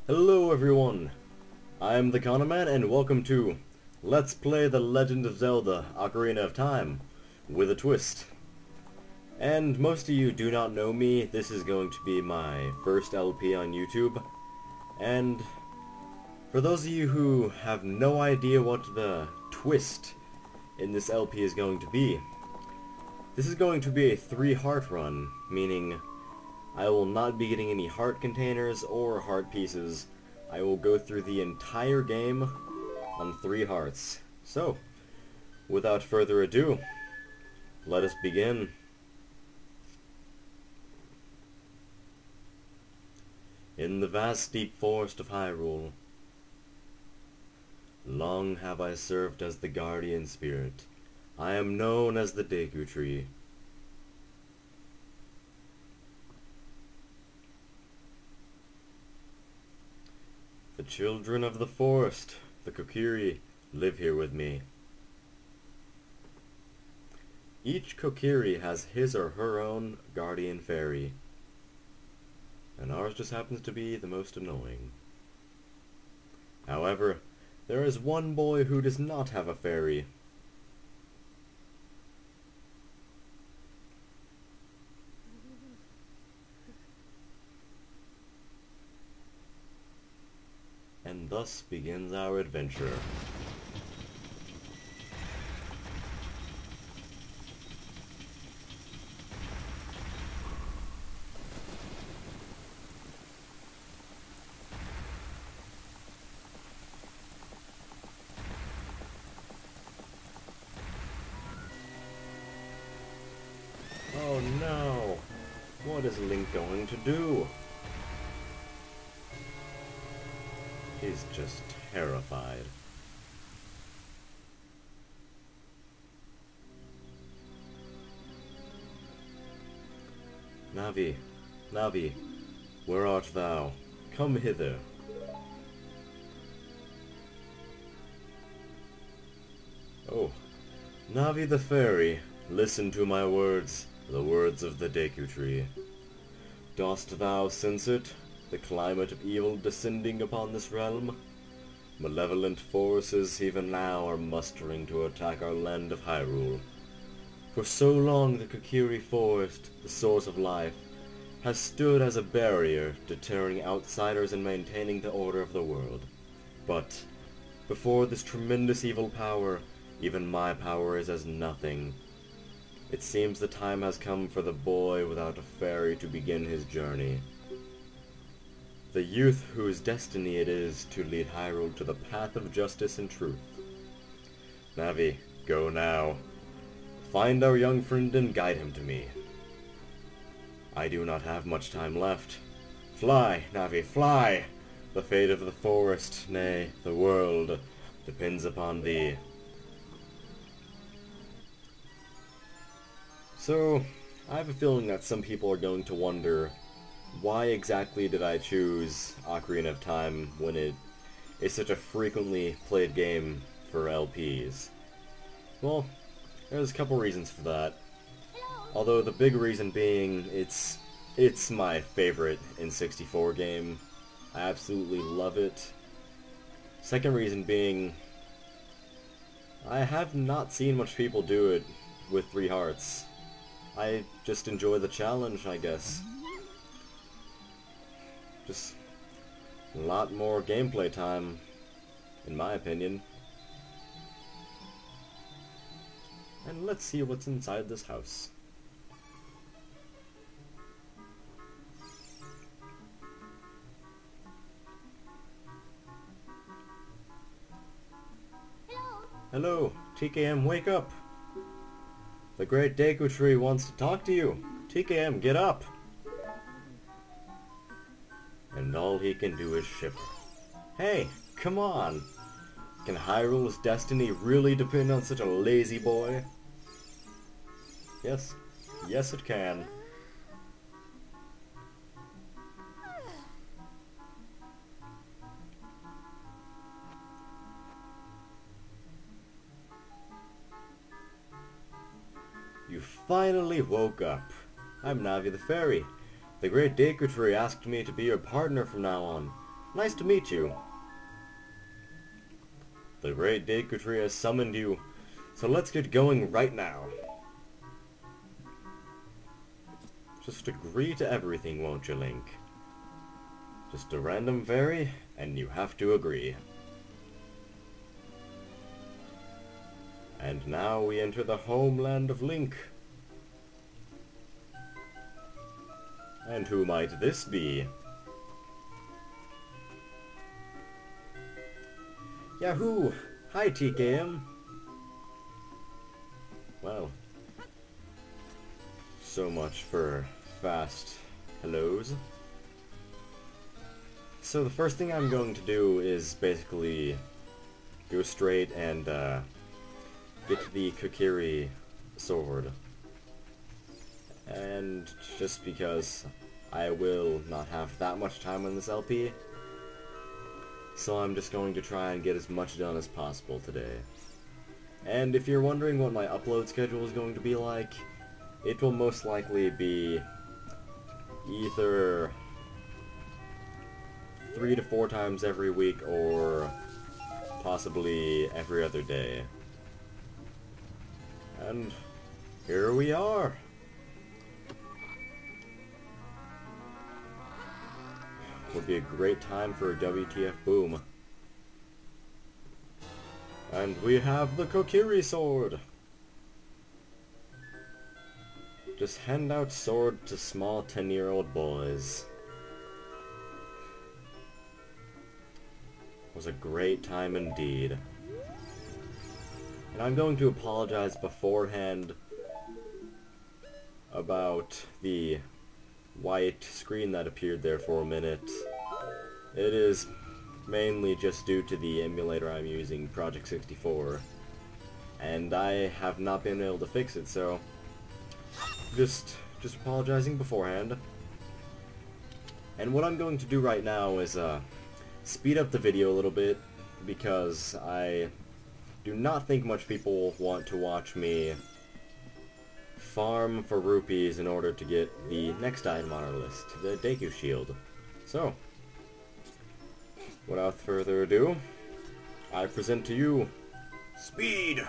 Hello everyone, I'm the Connorman and welcome to Let's Play The Legend of Zelda Ocarina of Time with a twist. And most of you do not know me, this is going to be my first LP on YouTube. And for those of you who have no idea what the twist in this LP is going to be, this is going to be a 3-heart run, meaning I will not be getting any heart containers or heart pieces. I will go through the entire game on 3 hearts. So, without further ado, let us begin. In the vast deep forest of Hyrule, long have I served as the guardian spirit. I am known as the Deku Tree. The children of the forest, the Kokiri, live here with me. Each Kokiri has his or her own guardian fairy, and ours just happens to be the most annoying. However, there is one boy who does not have a fairy. And thus begins our adventure. Oh no! What is Link going to do? He's just terrified. Navi, Navi, where art thou? Come hither. Oh, Navi the fairy, listen to my words, the words of the Deku Tree. Dost thou sense it? The climate of evil descending upon this realm? Malevolent forces even now are mustering to attack our land of Hyrule. For so long the Kokiri Forest, the source of life, has stood as a barrier deterring outsiders and maintaining the order of the world. But before this tremendous evil power, even my power is as nothing. It seems the time has come for the boy without a fairy to begin his journey. The youth whose destiny it is to lead Hyrule to the path of justice and truth. Navi, go now. Find our young friend and guide him to me. I do not have much time left. Fly, Navi, fly! The fate of the forest, nay, the world, depends upon thee. So, I have a feeling that some people are going to wonder, why exactly did I choose Ocarina of Time when it is such a frequently played game for LPs? Well, there's a couple reasons for that. Although the big reason being, it's my favorite N64 game. I absolutely love it. Second reason being, I have not seen much people do it with 3 hearts. I just enjoy the challenge, I guess. Just a lot more gameplay time, in my opinion. And let's see what's inside this house. Hello, TKM, wake up! The great Deku Tree wants to talk to you. TKM, get up! And all he can do is shiver. Hey, come on! Can Hyrule's destiny really depend on such a lazy boy? Yes. Yes, it can. You finally woke up. I'm Navi the Fairy. The great Deku Tree asked me to be your partner from now on. Nice to meet you. The great Deku Tree has summoned you, so let's get going right now. Just agree to everything, won't you, Link? Just a random fairy, and you have to agree. And now we enter the homeland of Link. And who might this be? Yahoo! Hi, TKM! Well, so much for fast hellos. So the first thing I'm going to do is basically go straight and get the Kokiri sword. And just because I will not have that much time on this LP, so I'm just going to try and get as much done as possible today. And if you're wondering what my upload schedule is going to be like, it will most likely be either 3 to 4 times every week or possibly every other day. And here we are. Would be a great time for a WTF boom. And we have the Kokiri sword. Just hand out sword to small 10-year-old boys. It was a great time indeed. And I'm going to apologize beforehand about the white screen that appeared there for a minute. It is mainly just due to the emulator I'm using, Project 64, and I have not been able to fix it, so just apologizing beforehand. And what I'm going to do right now is speed up the video a little bit, because I do not think much people want to watch me farm for rupees in order to get the next item on our list, the Deku Shield. So, without further ado, I present to you Speed!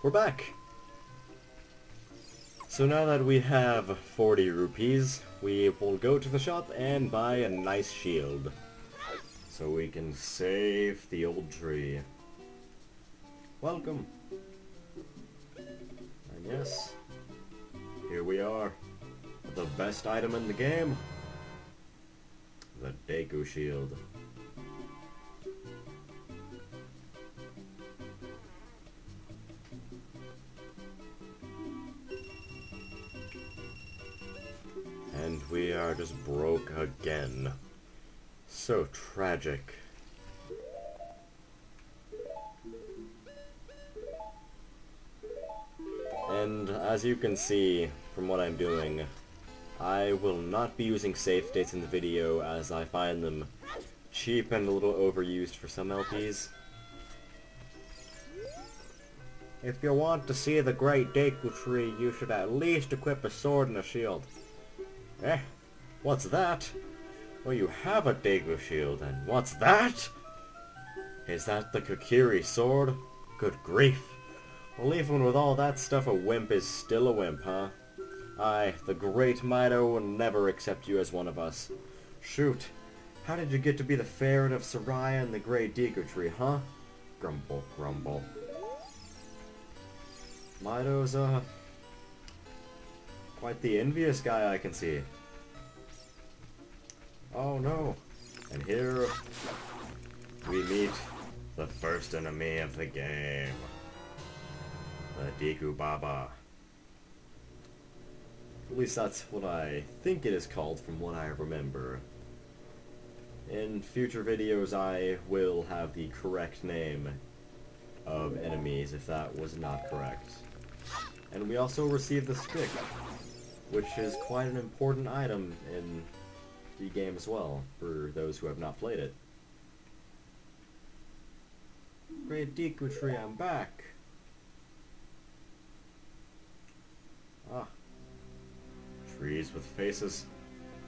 We're back! So now that we have 40 rupees, we will go to the shop and buy a nice shield, so we can save the old tree. Welcome! And yes, here we are, the best item in the game, the Deku Shield. And we are just broke again. So tragic. And as you can see from what I'm doing, I will not be using save states in the video as I find them cheap and a little overused for some LPs. If you want to see the great Deku Tree, you should at least equip a sword and a shield. Eh? What's that? Well, you have a Deku Shield, and what's that? Is that the Kokiri sword? Good grief. Well, even with all that stuff, a wimp is still a wimp, huh? Aye, the great Mido will never accept you as one of us. Shoot, how did you get to be the ferret of Soraya and the Great Deku Tree, huh? Grumble, grumble. Mido's, quite the envious guy I can see. Oh no. And here we meet the first enemy of the game. The Deku Baba. At least that's what I think it is called from what I remember. In future videos I will have the correct name of enemies if that was not correct. And we also received the stick, which is quite an important item in the game as well, for those who have not played it. Great Deku Tree, I'm back! Ah. Trees with faces.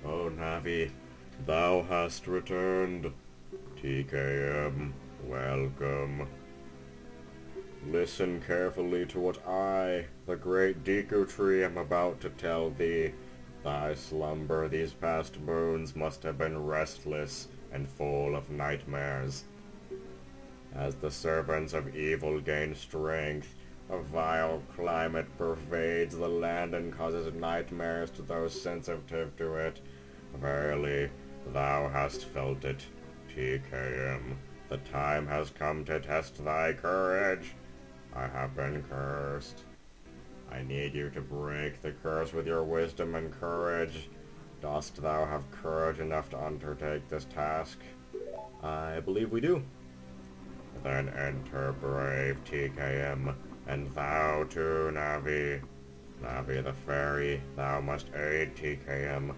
Oh, Navi, thou hast returned. TKM, welcome. Listen carefully to what I, the Great Deku Tree, am about to tell thee. Thy slumber these past moons must have been restless and full of nightmares. As the servants of evil gain strength, a vile climate pervades the land and causes nightmares to those sensitive to it. Verily, thou hast felt it, TKM. The time has come to test thy courage. I have been cursed. I need you to break the curse with your wisdom and courage. Dost thou have courage enough to undertake this task? I believe we do. Then enter, brave TKM, and thou too, Navi. Navi the fairy, thou must aid TKM.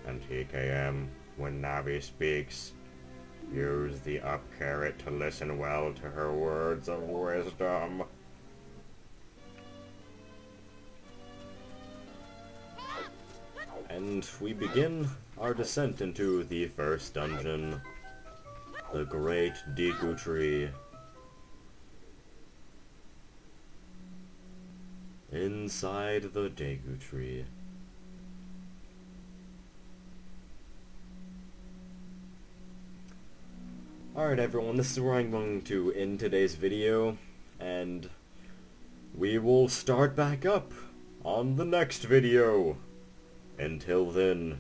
And TKM, when Navi speaks, use the up carrot to listen well to her words of wisdom. And we begin our descent into the first dungeon, the Great Deku Tree. Inside the Deku Tree. Alright everyone, this is where I'm going to end today's video, and we will start back up on the next video. Until then,